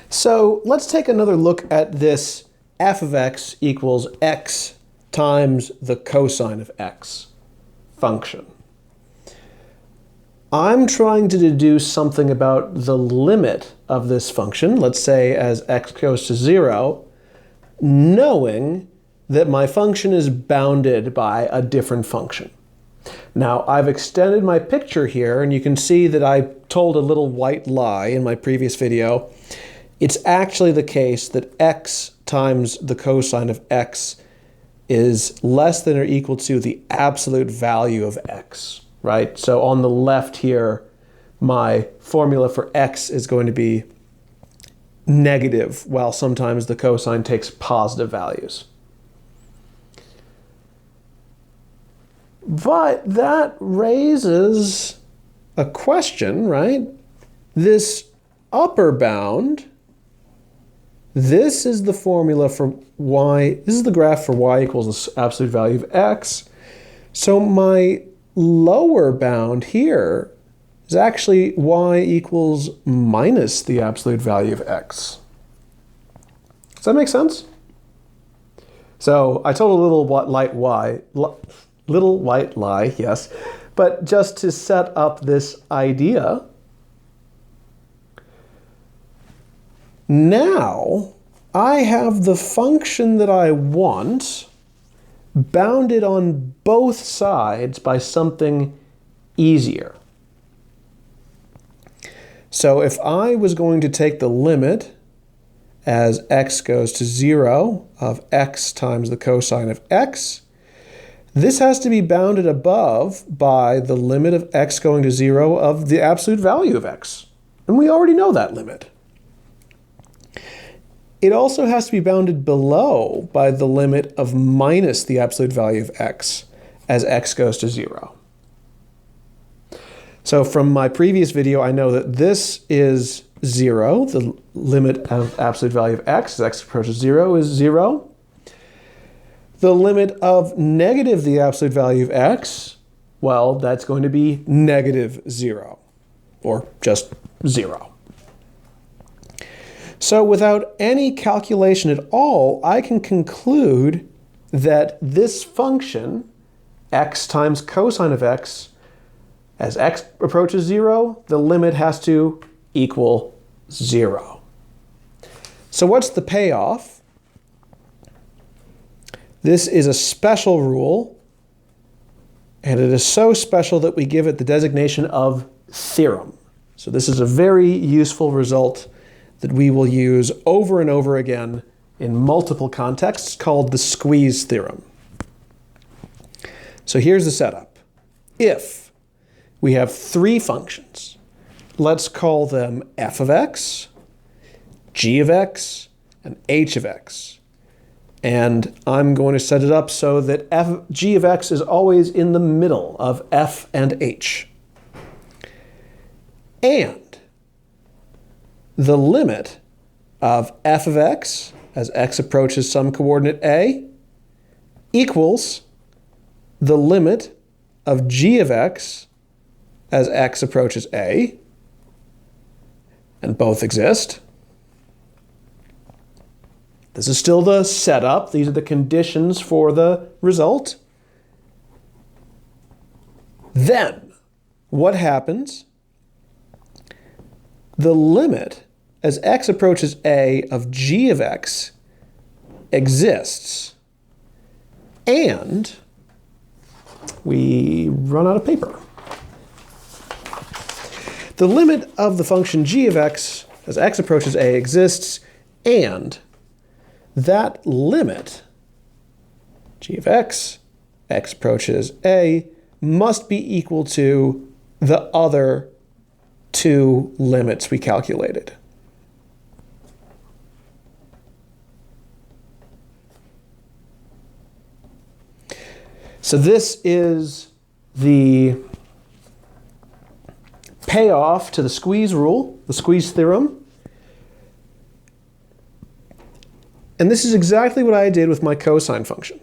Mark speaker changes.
Speaker 1: So let's take another look at this f of x equals x times the cosine of x function. I'm trying to deduce something about the limit of this function, let's say as x goes to 0, knowing that my function is bounded by a different function. Now, I've extended my picture here, and you can see that I told a little white lie in my previous video. It's actually the case that x times the cosine of x is less than or equal to the absolute value of x, right? So on the left here, my formula for x is going to be negative, while sometimes the cosine takes positive values. But that raises a question, right? This upper bound, this is the formula for y, this is the graph for y equals the absolute value of x. So my lower bound here is actually y equals minus the absolute value of x. Does that make sense? So I told a little white lie, yes, but just to set up this idea, now I have the function that I want bounded on both sides by something easier. So if I was going to take the limit as x goes to 0 of x times the cosine of x, this has to be bounded above by the limit of x going to 0 of the absolute value of x. And we already know that limit. It also has to be bounded below by the limit of minus the absolute value of x as x goes to 0. So from my previous video, I know that this is 0. The limit of absolute value of x as x approaches 0 is 0. The limit of negative the absolute value of x, well, that's going to be negative 0, or just 0. So without any calculation at all, I can conclude that this function, x times cosine of x, as x approaches 0, the limit has to equal 0. So what's the payoff? This is a special rule, and it is so special that we give it the designation of theorem. So this is a very useful result that we will use over and over again in multiple contexts, called the squeeze theorem. So here's the setup. If we have three functions, let's call them f of x, g of x, and h of x. And I'm going to set it up so that g of x is always in the middle of f and h. And the limit of f of x as x approaches some coordinate a equals the limit of g of x as x approaches a, and both exist. This is still the setup. These are the conditions for the result. Then, what happens? The limit as x approaches a of g of x exists, and we run out of paper. The limit of the function g of x as x approaches a exists, and that limit, g of x, x approaches a, must be equal to the other two limits we calculated. So this is the payoff to the squeeze rule, the squeeze theorem. And this is exactly what I did with my cosine function.